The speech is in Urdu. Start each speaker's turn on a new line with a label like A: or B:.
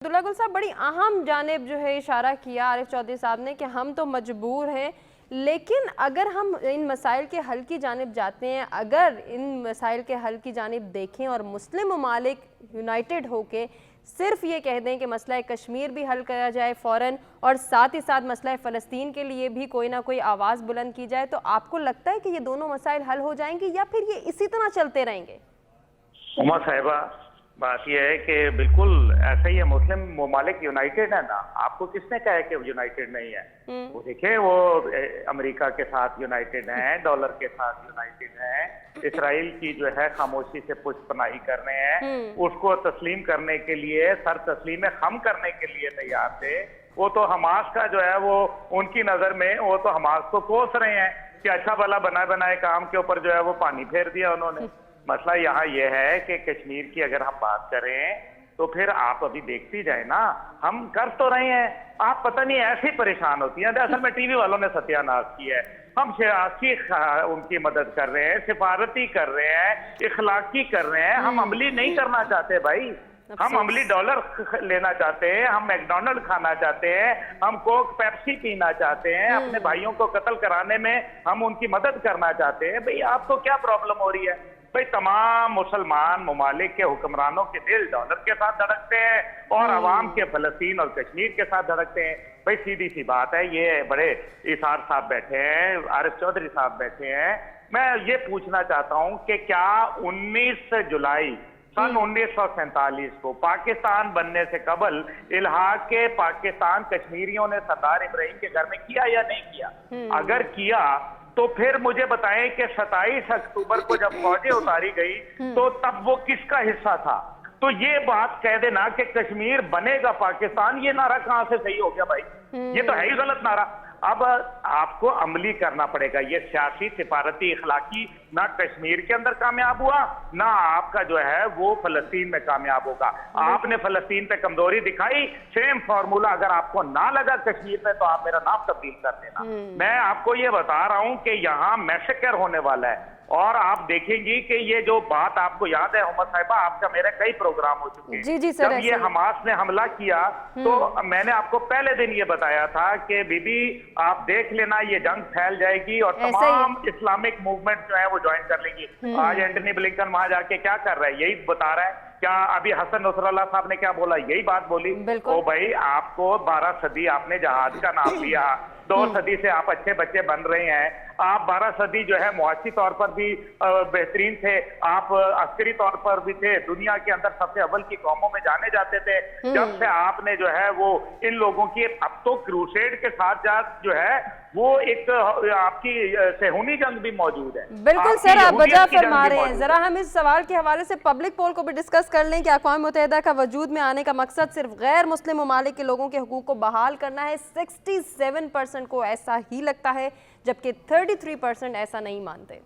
A: عبداللہ گل صاحب بڑی اہم جانب جو ہے اشارہ کیا عارف چودھری صاحب نے کہ ہم تو مجبور ہیں، لیکن اگر ہم ان مسائل کے حل کی جانب جاتے ہیں، اگر ان مسائل کے حل کی جانب دیکھیں اور مسلم ممالک یونائٹڈ ہو کے صرف یہ کہہ دیں کہ مسئلہ کشمیر بھی حل کیا جائے فوراً اور ساتھ ہی ساتھ مسئلہ فلسطین کے لیے بھی کوئی نہ کوئی آواز بلند کی جائے، تو آپ کو لگتا ہے کہ یہ دونوں مسائل حل ہو جائیں گے یا پھر یہ اسی طرح چلتے رہیں گے؟
B: عمر صاحبہ، بات یہ ہے کہ بالکل ایسا ہی ہے، مسلم ممالک یونائٹڈ ہے نا، آپ کو کس نے کہا ہے کہ یونائٹڈ نہیں ہے؟ وہ دیکھیں، وہ امریکہ کے ساتھ یونائٹڈ ہیں، ڈالر کے ساتھ یونائٹڈ ہیں، اسرائیل کی جو ہے خاموشی سے پشت پناہی کر رہے ہیں، اس کو تسلیم کرنے کے لیے، سر تسلیم خم کرنے کے لیے تیار تھے۔ وہ تو حماس کا جو ہے وہ ان کی نظر میں وہ تو حماس کو کوس رہے ہیں کہ اچھا بھلا بنائے کام کے اوپر جو ہے وہ پانی پھیر دیا انہوں نے۔ مسئلہ یہاں یہ ہے کہ کشمیر کی اگر ہم بات کریں تو پھر آپ ابھی دیکھتی جائیں نا، ہم کر تو رہے ہیں، آپ پتہ نہیں ایسی پریشان ہوتی ہیں۔ اصل میں ٹی وی والوں نے ستیہ ناش کی ہے، ہم سیاسی ان کی مدد کر رہے ہیں، سفارتی کر رہے ہیں، اخلاقی کر رہے ہیں، ہم عملی نہیں کرنا چاہتے بھائی۔ ہم عملی ڈالر لینا چاہتے ہیں، ہم میکڈونلڈ کھانا چاہتے ہیں، ہم کوک پیپسی پینا چاہتے ہیں، اپنے بھائیوں کو قتل کرانے میں ہم ان کی مدد کرنا چاہتے ہیں۔ بھئی آپ کو کیا پرابلم ہو رہی ہے؟ بھئی تمام مسلمان ممالک کے حکمرانوں کے دل ڈالر کے ساتھ دھڑکتے ہیں اور عوام کے فلسطین اور کشمیر کے ساتھ دھڑکتے ہیں۔ بھئی سیدھی سی بات ہے، یہ بڑے ایثار صاحب بیٹھے ہیں، عارف چودھری صاحب بیٹھے ہیں، میں یہ پوچھنا چاہتا ہوں کہ کیا 19 جولائی سن 1947 کو پاکستان بننے سے قبل الحاق پاکستان کشمیریوں نے سردار ابراہیم کے گھر میں کیا یا نہیں کیا؟ اگر کیا تو پھر مجھے بتائیں کہ 27 اکتوبر کو جب فوجیں اتاری گئی تو تب وہ کس کا حصہ تھا؟ تو یہ بات کہہ دینا کہ کشمیر بنے گا پاکستان، یہ نعرہ کہاں سے صحیح ہو گیا بھائی؟ یہ تو ہے ہی غلط نعرہ۔ اب آپ کو عملی کرنا پڑے گا، یہ سیاسی، سفارتی، اخلاقی نہ کشمیر کے اندر کامیاب ہوا، نہ آپ کا جو ہے وہ فلسطین میں کامیاب ہوگا۔ آپ نے فلسطین پہ کمزوری دکھائی، سیم فارمولا اگر آپ کو نہ لگا کشمیر میں تو آپ میرا نام تبدیل کر دینا۔ میں آپ کو یہ بتا رہا ہوں کہ یہاں میسیکر ہونے والا ہے، اور آپ دیکھیں گی کہ یہ جو بات آپ کو یاد ہے عمر صاحبہ، آپ کا میرے کئی پروگرام ہو چکے ہیں، جب یہ حماس نے حملہ کیا تو میں نے آپ کو پہلے دن یہ بتایا تھا کہ بی بی آپ دیکھ لینا یہ جنگ پھیل جائے گی اور تمام اسلامک موومنٹ جو ہے وہ جوائن کر لیں گی۔ آج اینٹنی بلنکن وہاں جا کے کیا کر رہا ہے؟ یہی بتا رہا ہے۔ کیا ابھی حسن نصر اللہ صاحب نے کیا بولا؟ یہی بات بولی۔ او بھائی، آپ کو 12 صدی آپ نے جہاد کا نام لیا، 2 صدی سے آپ اچھے بچے بن رہے ہیں، آپ 12 صدی جو ہے معاشی طور پر بھی بہترین تھے، آپ عسکری طور پر بھی تھے، دنیا کے اندر سب سے اول کی قوموں میں جانے جاتے تھے۔ جب سے آپ نے جو ہے وہ ان لوگوں کی اب تو کروسیڈ کے ساتھ جو ہے وہ ایک آپ کی صہیونی جنگ بھی موجود ہے۔
A: بالکل سر، آپ بجا فرما رہے ہیں۔ ذرا ہم اس سوال کے حوالے سے پبلک پول کو بھی ڈسکس کر لیں کہ اقوام متحدہ کا وجود میں آنے کا مقصد صرف غیر مسلم ممالک کے لوگوں کے حقوق کو بحال کرنا ہے۔ 67% کو ایسا ہی لگتا ہے، جبکہ 33% ایسا نہیں مانتے۔